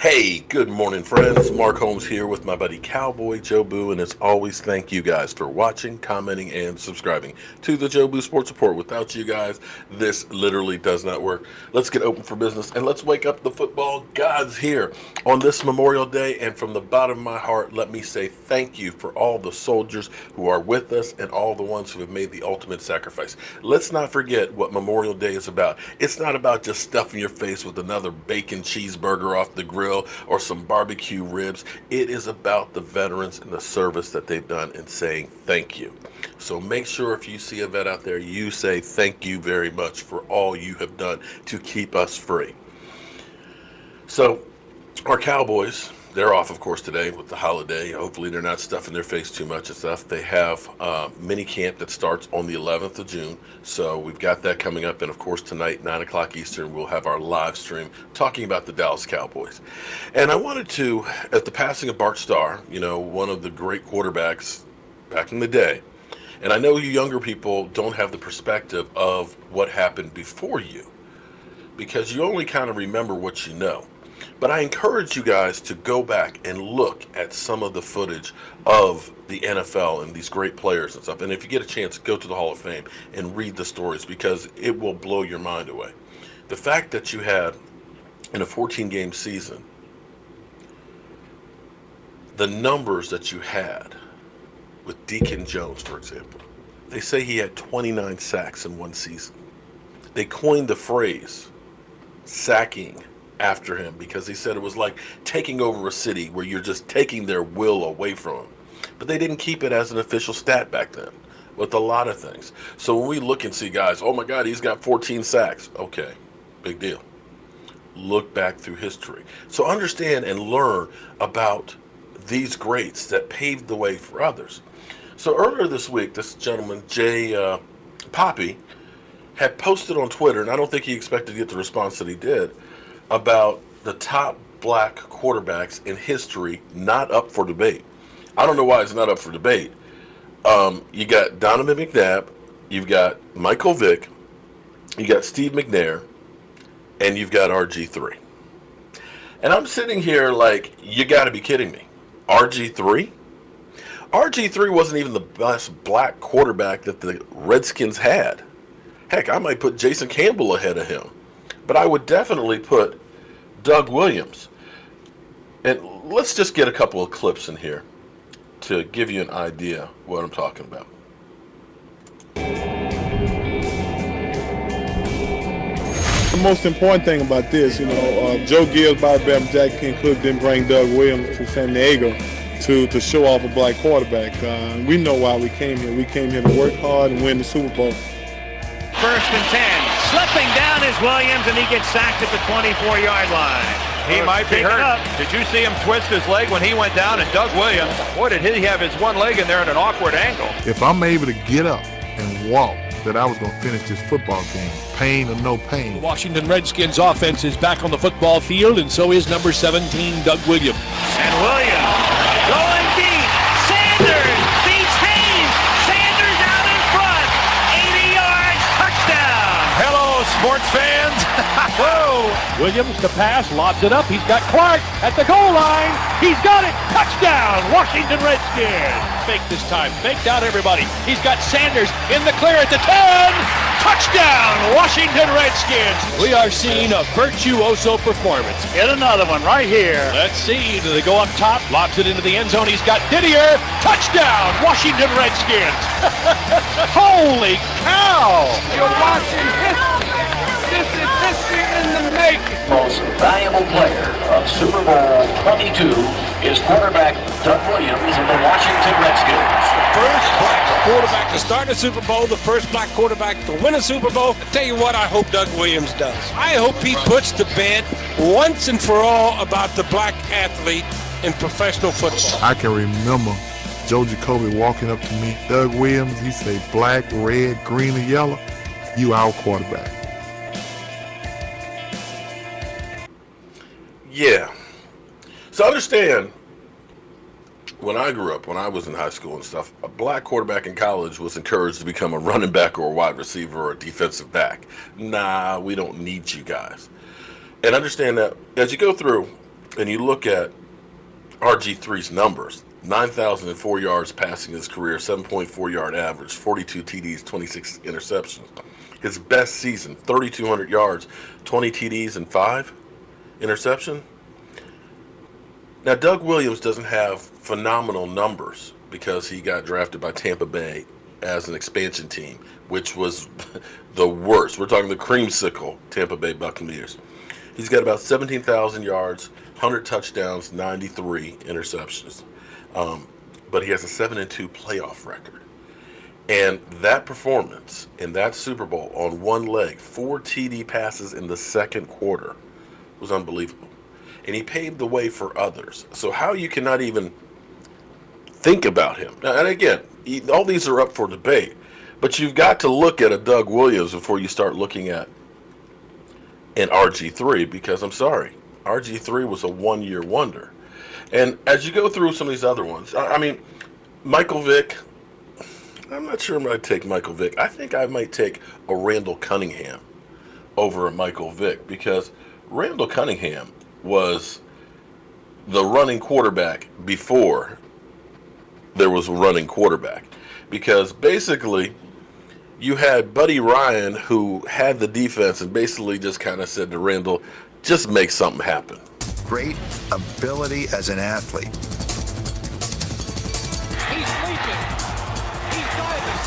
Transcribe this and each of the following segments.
Hey, good morning, friends. Mark Holmes here with my buddy Cowboy Joe Boo, and as always, thank you guys for watching, commenting, and subscribing to the Joe Boo Sports Report. Without you guys, this literally does not work. Let's get open for business and let's wake up the football gods here on this Memorial Day. And from the bottom of my heart, let me say thank you for all the soldiers who are with us and all the ones who have made the ultimate sacrifice. Let's not forget what Memorial Day is about. It's not about just stuffing your face with another bacon cheeseburger off the grill or some barbecue ribs. It is about the veterans and the service that they've done and saying thank you. So make sure if you see a vet out there, you say thank you very much for all you have done to keep us free. So our Cowboys, they're off, of course, today with the holiday. Hopefully they're not stuffing their face too much and stuff. They have mini camp that starts on the 11th of June. So we've got that coming up. And, of course, tonight, 9 o'clock Eastern, we'll have our live stream talking about the Dallas Cowboys. And I wanted to, at the passing of Bart Starr, one of the great quarterbacks back in the day, and I know you younger people don't have the perspective of what happened before you because you only kind of remember what you know. But I encourage you guys to go back and look at some of the footage of the NFL and these great players and stuff. And if you get a chance, go to the Hall of Fame and read the stories because it will blow your mind away. The fact that you had, in a 14-game season, the numbers that you had with Deacon Jones, for example. They say he had 29 sacks in one season. They coined the phrase, sacking, after him because he said it was like taking over a city where you're just taking their will away from them. But they didn't keep it as an official stat back then with a lot of things. So when we look and see guys, oh my God, he's got 14 sacks. Okay, big deal. Look back through history. So understand and learn about these greats that paved the way for others. So earlier this week, this gentleman, Jay Poppy, had posted on Twitter, and I don't think he expected to get the response that he did, about the top black quarterbacks in history not up for debate. I don't know why it's not up for debate. You got Donovan McNabb, you've got Michael Vick, you got Steve McNair, and you've got RG3. And I'm sitting here like, you got to be kidding me. RG3? RG3 wasn't even the best black quarterback that the Redskins had. Heck, I might put Jason Campbell ahead of him. But I would definitely put Doug Williams. And let's just get a couple of clips in here to give you an idea what I'm talking about. The most important thing about this, Joe Gibbs, Bobby Bam, Jack King Cook didn't bring Doug Williams to San Diego to show off a black quarterback. We know why we came here. We came here to work hard and win the Super Bowl. 1st and 10. Slipping down is Williams, and he gets sacked at the 24-yard line. He might be hurt. Did you see him twist his leg when he went down? And Doug Williams, boy, did he have his one leg in there at an awkward angle. If I'm able to get up and walk, that I was going to finish this football game, pain or no pain. The Washington Redskins offense is back on the football field, and so is number 17, Doug Williams. And Williams going deep. Sanders beats Hayes. Sanders out in front. 80 yards, touchdown. Hello, sports fans. Whoa. Williams to pass, lobs it up. He's got Clark at the goal line. He's got it. Touchdown, Washington Redskins. Fake this time. Faked out everybody. He's got Sanders in the clear at the 10. Touchdown, Washington Redskins. We are seeing a virtuoso performance. Get another one right here. Let's see. Do they go up top? Lobs it into the end zone. He's got Didier. Touchdown, Washington Redskins. Holy cow. You're watching history. This is history in the making. Most valuable player of Super Bowl 22 is quarterback Doug Williams of the Washington Redskins. First black quarterback to start a Super Bowl, the first black quarterback to win a Super Bowl. I tell you what, I hope Doug Williams does. I hope he puts to bed once and for all about the black athlete in professional football. I can remember Joe Jacoby walking up to me, Doug Williams, he say black, red, green, and yellow, you our quarterback. Yeah. So understand, when I grew up, when I was in high school and stuff, a black quarterback in college was encouraged to become a running back or a wide receiver or a defensive back. Nah, we don't need you guys. And understand that as you go through and you look at RG3's numbers, 9,004 yards passing his career, 7.4 yard average, 42 TDs, 26 interceptions. His best season, 3,200 yards, 20 TDs, and 5 interceptions. Now, Doug Williams doesn't have phenomenal numbers because he got drafted by Tampa Bay as an expansion team, which was the worst. We're talking the creamsicle Tampa Bay Buccaneers. He's got about 17,000 yards, 100 touchdowns, 93 interceptions. But he has a 7-2 playoff record. And that performance in that Super Bowl on one leg, 4 TD passes in the second quarter, was unbelievable. And he paved the way for others. So how you cannot even think about him. And again, all these are up for debate. But you've got to look at a Doug Williams before you start looking at an RG3, because I'm sorry, RG3 was a one-year wonder. And as you go through some of these other ones, I mean, Michael Vick, I'm not sure I'm going to take Michael Vick. I think I might take a Randall Cunningham over a Michael Vick, because Randall Cunningham was the running quarterback before there was a running quarterback. Because basically, you had Buddy Ryan, who had the defense and basically just kind of said to Randall, just make something happen. Great ability as an athlete. He's leaping. He's diving.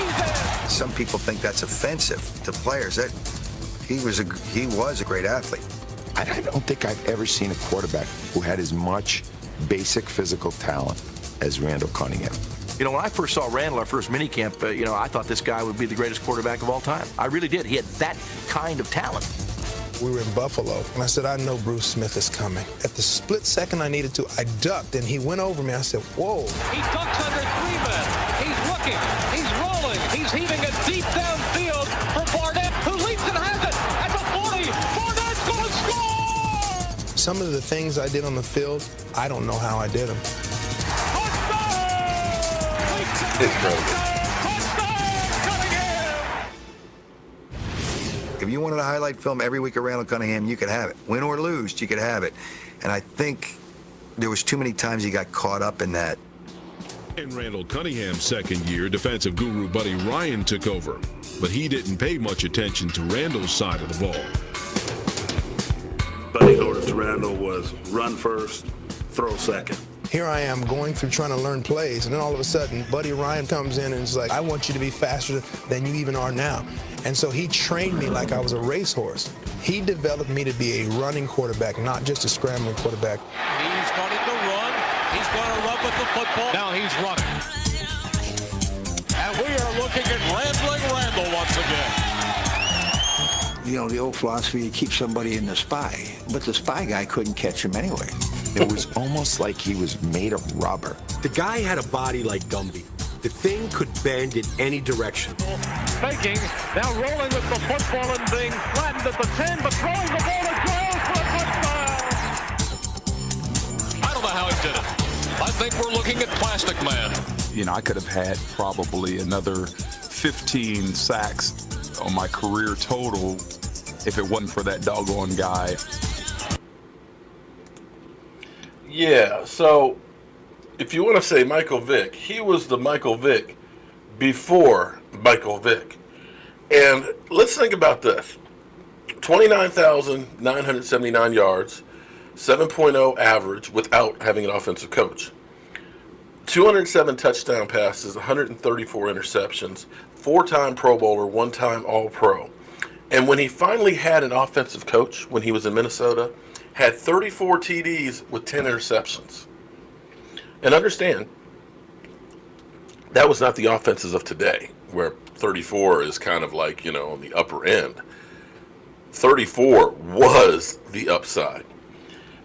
He's there. Some people think that's offensive to players. That he was a great athlete. I don't think I've ever seen a quarterback who had as much basic physical talent as Randall Cunningham. You know, when I first saw Randall, our first minicamp, I thought this guy would be the greatest quarterback of all time. I really did. He had that kind of talent. We were in Buffalo, and I said, I know Bruce Smith is coming. At the split second I needed to, I ducked, and he went over me. I said, whoa. He ducks under 3 men. He's looking. He's rolling. He's heaving it deep downfield for Barnett, who leaps and has it at the 40. Barnett's going to score! Some of the things I did on the field, I don't know how I did them. If you wanted a highlight film every week of Randall Cunningham, you could have it. Win or lose, you could have it. And I think there was too many times he got caught up in that. In Randall Cunningham's second year, defensive guru Buddy Ryan took over, but he didn't pay much attention to Randall's side of the ball. Buddy's order to Randall was run first, throw second. Here I am going through trying to learn plays, and then all of a sudden, Buddy Ryan comes in and is like, I want you to be faster than you even are now. And so he trained me like I was a racehorse. He developed me to be a running quarterback, not just a scrambling quarterback. He's starting to run. He's going to run with the football. Now he's running. And we are looking at Rambling Randall once again. You know, the old philosophy, you keep somebody in the spy, but the spy guy couldn't catch him anyway. It was almost like he was made of rubber. The guy had a body like Gumby. The thing could bend in any direction. Faking, now rolling with the football and being flattened at the 10, but throwing the ball to Jones for a touchdown. I don't know how he did it. I think we're looking at Plastic Man. You know, I could have had probably another 15 sacks on my career total if it wasn't for that doggone guy. Yeah, so if you want to say Michael Vick, he was the Michael Vick before Michael Vick. And let's think about this. 29,979 yards, 7.0 average without having an offensive coach. 207 touchdown passes, 134 interceptions, 4-time Pro Bowler, 1-time All-Pro. And when he finally had an offensive coach, when he was in Minnesota, had 34 TDs with 10 interceptions. And understand, that was not the offenses of today, where 34 is kind of like, you know, on the upper end. 34 was the upside.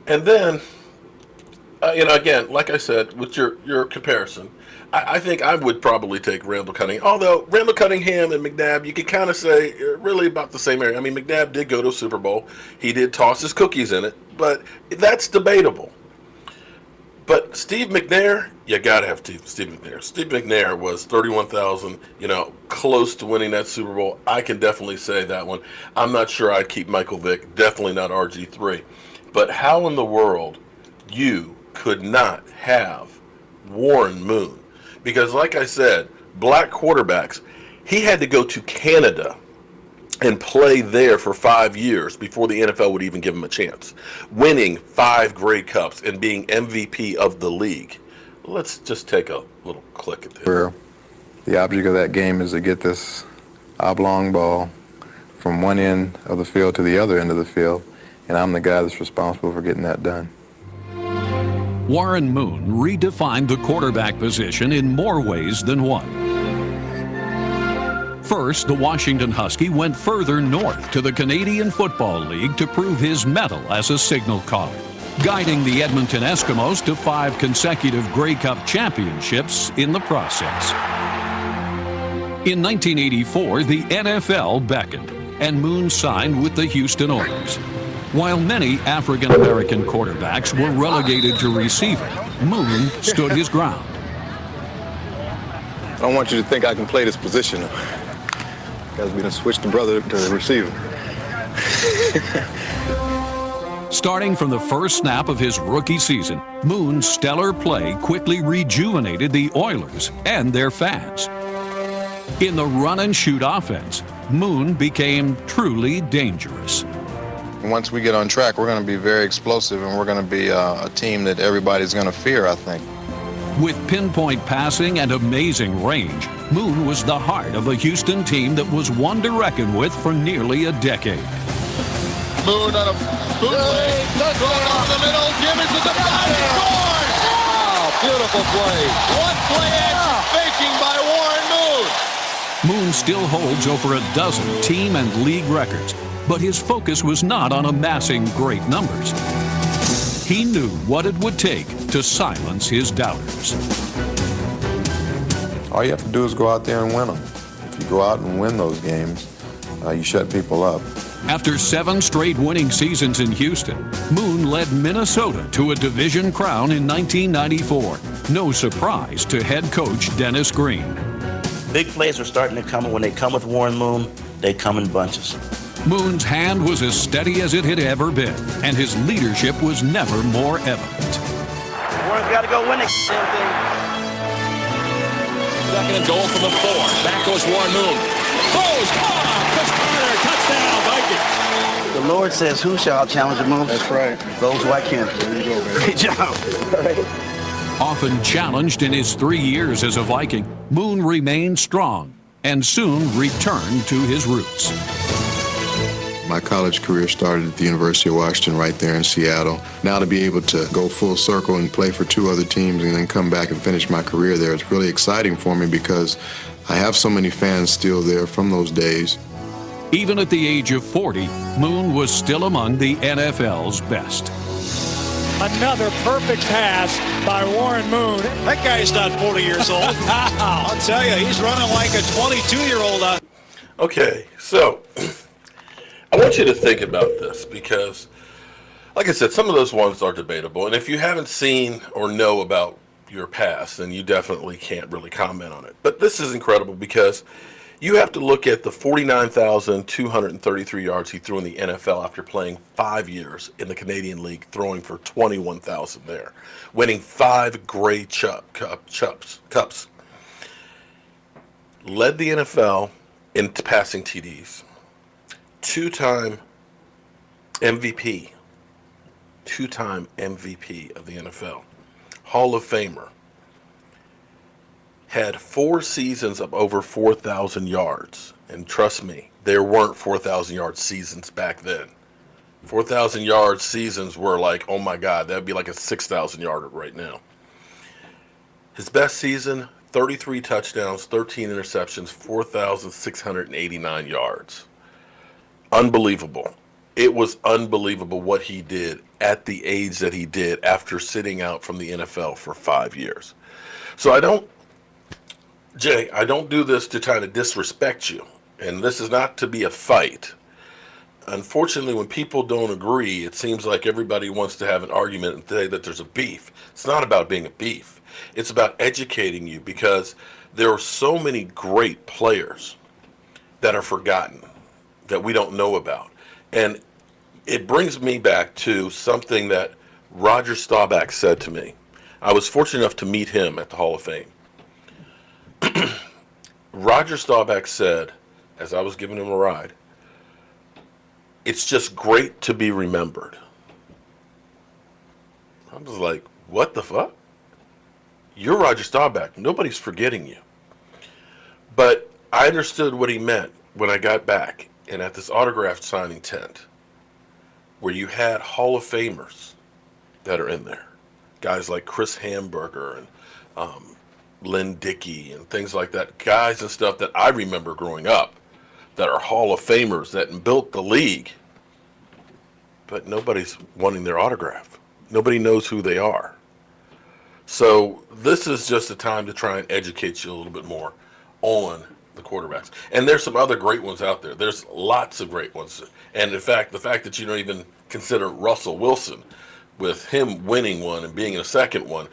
And then, again, like I said, with your comparison, I think I would probably take Randall Cunningham. Although Randall Cunningham and McNabb, you could kind of say really about the same area. I mean, McNabb did go to a Super Bowl. He did toss his cookies in it, but that's debatable. But Steve McNair, you got to have Steve McNair. Steve McNair was 31,000, close to winning that Super Bowl. I can definitely say that one. I'm not sure I'd keep Michael Vick. Definitely not RG3. But how in the world you could not have Warren Moon? Because like I said, black quarterbacks, he had to go to Canada and play there for 5 years before the NFL would even give him a chance, winning 5 Grey Cups and being MVP of the league. Let's just take a little click at this. Where the object of that game is to get this oblong ball from one end of the field to the other end of the field, and I'm the guy that's responsible for getting that done. Warren Moon redefined the quarterback position in more ways than one. First, the Washington Husky went further north to the Canadian Football League to prove his mettle as a signal caller, guiding the Edmonton Eskimos to 5 consecutive Grey Cup championships in the process. In 1984, the NFL beckoned, and Moon signed with the Houston Oilers. While many African-American quarterbacks were relegated to receiver, Moon stood his ground. I don't want you to think I can play this position. Guys, we done switched the brother to the receiver. Starting from the first snap of his rookie season, Moon's stellar play quickly rejuvenated the Oilers and their fans. In the run-and-shoot offense, Moon became truly dangerous. Once we get on track, we're going to be very explosive, and we're going to be a team that everybody's going to fear, I think. With pinpoint passing and amazing range, Moon was the heart of a Houston team that was one to reckon with for nearly a decade. Moon on a bootleg, thrown over the middle, Gibbons with the shot, he scores! Wow, beautiful play. One play action faking by Warren Moon. Moon still holds over a dozen team and league records, but his focus was not on amassing great numbers. He knew what it would take to silence his doubters. All you have to do is go out there and win them. If you go out and win those games, you shut people up. After 7 straight winning seasons in Houston, Moon led Minnesota to a division crown in 1994. No surprise to head coach Dennis Green. Big plays are starting to come, and when they come with Warren Moon, they come in bunches. Moon's hand was as steady as it had ever been, and his leadership was never more evident. Warren's got to go win it. Second and goal from the 4. Back goes Warren Moon. Throws. Chris Carter. Touchdown, Vikings. The Lord says, who shall challenge the Moon? That's right. Those who I can. There you go, baby. Good job. All right. Often challenged in his 3 years as a Viking, Moon remained strong and soon returned to his roots. My college career started at the University of Washington right there in Seattle. Now to be able to go full circle and play for 2 other teams and then come back and finish my career there, it's really exciting for me because I have so many fans still there from those days. Even at the age of 40, Moon was still among the NFL's best. Another perfect pass by Warren Moon. That guy's not 40 years old. I'll tell you, he's running like a 22-year-old. Okay, so I want you to think about this because, like I said, some of those ones are debatable. And if you haven't seen or know about your past, then you definitely can't really comment on it. But this is incredible because you have to look at the 49,233 yards he threw in the NFL after playing 5 years in the Canadian League, throwing for 21,000 there, winning 5 Grey Cups. Led the NFL in passing TDs. 2-time MVP. 2-time MVP of the NFL. Hall of Famer. Had 4 seasons of over 4,000 yards. And trust me, there weren't 4,000 yard seasons back then. 4,000 yard seasons were like, oh my God, that would be like a 6,000 yarder right now. His best season, 33 touchdowns, 13 interceptions, 4,689 yards. Unbelievable. It was unbelievable what he did at the age that he did after sitting out from the NFL for 5 years. So I don't do this to try to disrespect you. And this is not to be a fight. Unfortunately, when people don't agree, it seems like everybody wants to have an argument and say that there's a beef. It's not about being a beef. It's about educating you because there are so many great players that are forgotten, that we don't know about. And it brings me back to something that Roger Staubach said to me. I was fortunate enough to meet him at the Hall of Fame. Roger Staubach said, as I was giving him a ride, it's just great to be remembered. I was like, what the fuck? You're Roger Staubach. Nobody's forgetting you. But I understood what he meant when I got back and at this autograph signing tent where you had Hall of Famers that are in there. Guys like Chris Hamburger and Lynn Dickey and things like that. Guys and stuff that I remember growing up that are Hall of Famers that built the league. But nobody's wanting their autograph. Nobody knows who they are. So this is just a time to try and educate you a little bit more on the quarterbacks. And there's some other great ones out there. There's lots of great ones. And in fact, the fact that you don't even consider Russell Wilson, with him winning one and being in a second one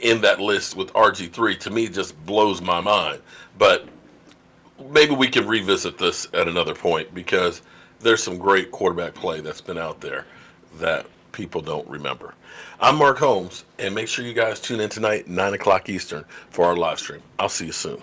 in that list with RG3, to me just blows my mind. But maybe we can revisit this at another point, because there's some great quarterback play that's been out there that people don't remember. I'm Mark Holmes, and make sure you guys tune in tonight, 9 o'clock Eastern, for our live stream. I'll see you soon.